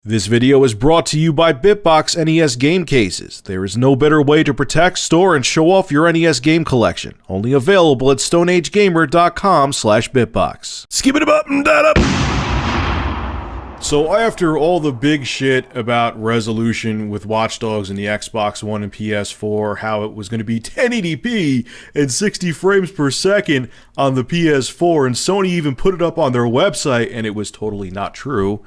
This video is brought to you by Bitbox NES game cases. There is no better way to protect, store, and show off your NES game collection. Only available at stoneagegamer.com/bitbox. Skip it up and that up. So after all the big shit about resolution with Watch Dogs and the Xbox One and PS4, how it was going to be 1080p and 60 frames per second on the PS4, and Sony even put it up on their website, and it was totally not true.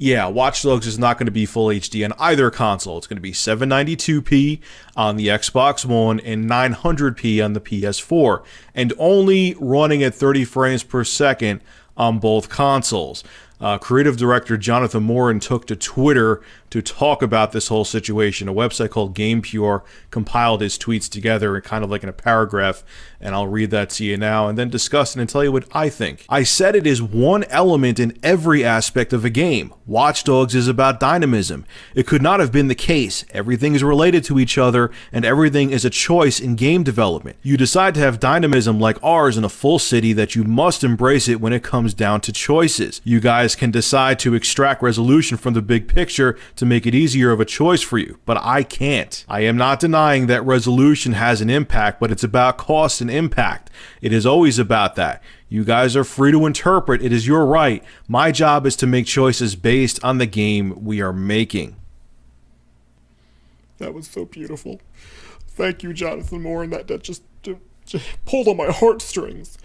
Yeah, Watch Dogs is not going to be full HD on either console. It's going to be 792p on the Xbox One and 900p on the PS4, and only running at 30 frames per second on both consoles. Creative director Jonathan Morin took to Twitter to talk about this whole situation. A website called GamePure compiled his tweets together kind of like in a paragraph, and I'll read that to you now and then discuss it and tell you what I think. I said it is one element in every aspect of a game. Watch Dogs is about dynamism. It could not have been the case. Everything is related to each other, and everything is a choice in game development. You decide to have dynamism like ours in a full city that you must embrace it when it comes down to choices. You guys can decide to extract resolution from the big picture to make it easier of a choice for you, but I can't. I am not denying that resolution has an impact, but it's about cost and impact. It is always about that. You guys are free to interpret. It is your right. My job is to make choices based on the game we are making. That was so beautiful. Thank you, Jonathan Morin. That just pulled on my heartstrings.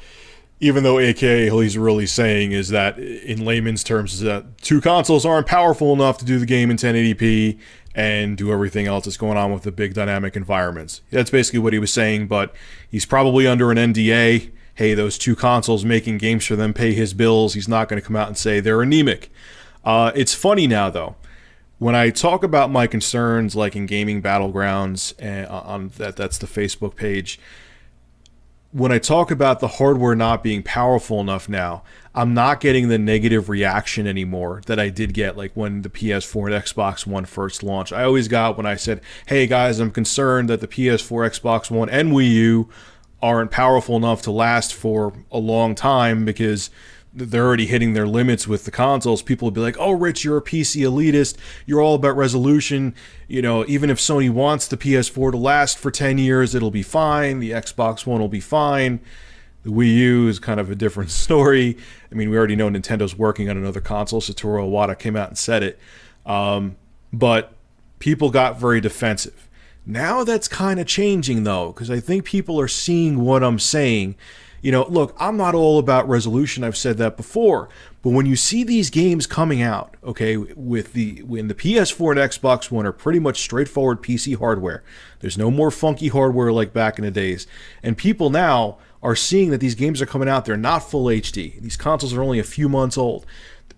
Even though AKA all he's really saying is that, in layman's terms, is that two consoles aren't powerful enough to do the game in 1080p and do everything else that's going on with the big dynamic environments. That's basically what he was saying, but he's probably under an NDA. Hey, those two consoles making games for them pay his bills. He's not going to come out and say they're anemic. It's funny now, though. When I talk about my concerns, like in Gaming Battlegrounds, on that's the Facebook page, when I talk about the hardware not being powerful enough now, I'm not getting the negative reaction anymore that I did get like when the PS4 and Xbox One first launched. I always got when I said, hey guys, I'm concerned that the PS4, Xbox One, and Wii U aren't powerful enough to last for a long time because they're already hitting their limits with the consoles. People would be like, oh, Rich, you're a PC elitist. You're all about resolution. You know, even if Sony wants the PS4 to last for 10 years, it'll be fine. The Xbox One will be fine. The Wii U is kind of a different story. I mean, we already know Nintendo's working on another console. Satoru Iwata came out and said it. But people got very defensive. Now that's kind of changing, though, because I think people are seeing what I'm saying. You know, look, I'm not all about resolution. I've said that before. But when you see these games coming out, okay, when the PS4 and Xbox One are pretty much straightforward PC hardware. There's no more funky hardware like back in the days. And people now are seeing that these games are coming out. They're not full HD. These consoles are only a few months old.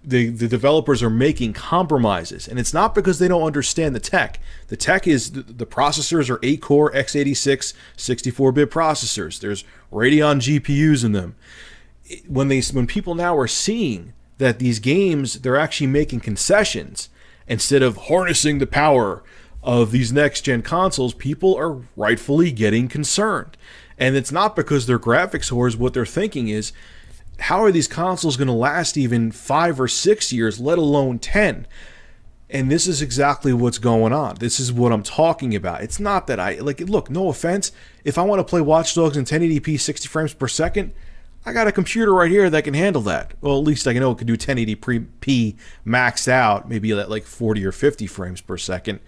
The developers are making compromises, and it's not because they don't understand the tech. The tech is, the processors are 8-core x86 64-bit processors. There's Radeon GPUs in them. When people now are seeing that these games, they're actually making concessions instead of harnessing the power of these next-gen consoles, people are rightfully getting concerned. And it's not because they're graphics whores. What they're thinking is, how are these consoles going to last even 5 or 6 years, let alone 10? And this is exactly what's going on. This is what I'm talking about. It's not that look, no offense. If I want to play Watch Dogs in 1080p 60 frames per second, I got a computer right here that can handle that. Well, at least I know it can do 1080p maxed out, maybe at like 40 or 50 frames per second.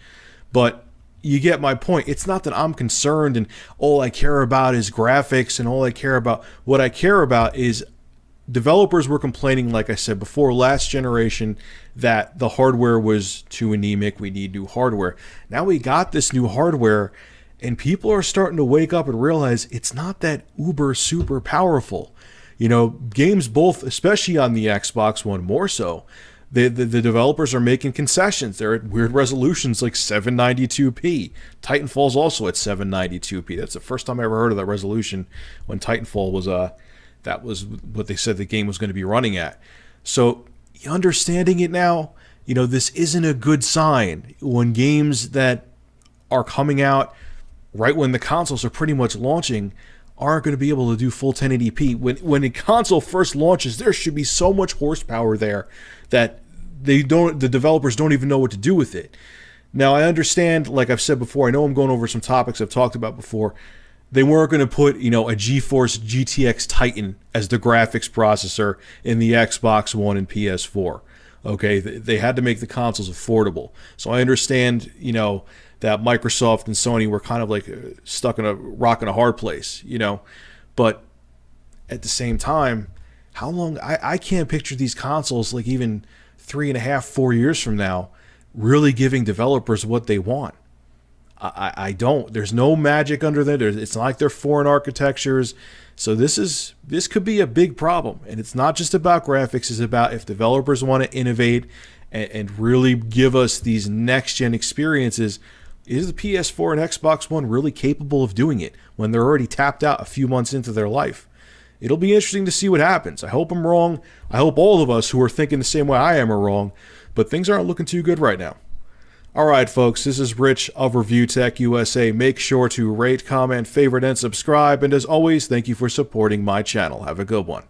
But you get my point. It's not that I'm concerned and all I care about is graphics and what I care about is developers were complaining, like I said before, last generation, that the hardware was too anemic. We need new hardware. Now we got this new hardware, and people are starting to wake up and realize it's not that uber super powerful. You know, games both, especially on the Xbox One more so, the developers are making concessions. They're at weird resolutions like 792p. Titanfall's also at 792p. That's the first time I ever heard of that resolution when Titanfall was that was what they said the game was going to be running at. So, understanding it now, you know, this isn't a good sign when games that are coming out right when the consoles are pretty much launching aren't going to be able to do full 1080p. When a console first launches, there should be so much horsepower there that the developers don't even know what to do with it. Now, I understand, like I've said before, I know I'm going over some topics I've talked about before. They weren't going to put, a GeForce GTX Titan as the graphics processor in the Xbox One and PS4. Okay, they had to make the consoles affordable. So I understand, that Microsoft and Sony were kind of like stuck in a rock and a hard place, But at the same time, how long? I can't picture these consoles, like even 3.5, 4 years from now, really giving developers what they want. I don't. There's no magic under there. It's not like they're foreign architectures. So this could be a big problem. And it's not just about graphics. It's about if developers want to innovate and really give us these next-gen experiences, is the PS4 and Xbox One really capable of doing it when they're already tapped out a few months into their life? It'll be interesting to see what happens. I hope I'm wrong. I hope all of us who are thinking the same way I am are wrong. But things aren't looking too good right now. All right, folks, this is Rich of Review Tech USA. Make sure to rate, comment, favorite, and subscribe. And as always, thank you for supporting my channel. Have a good one.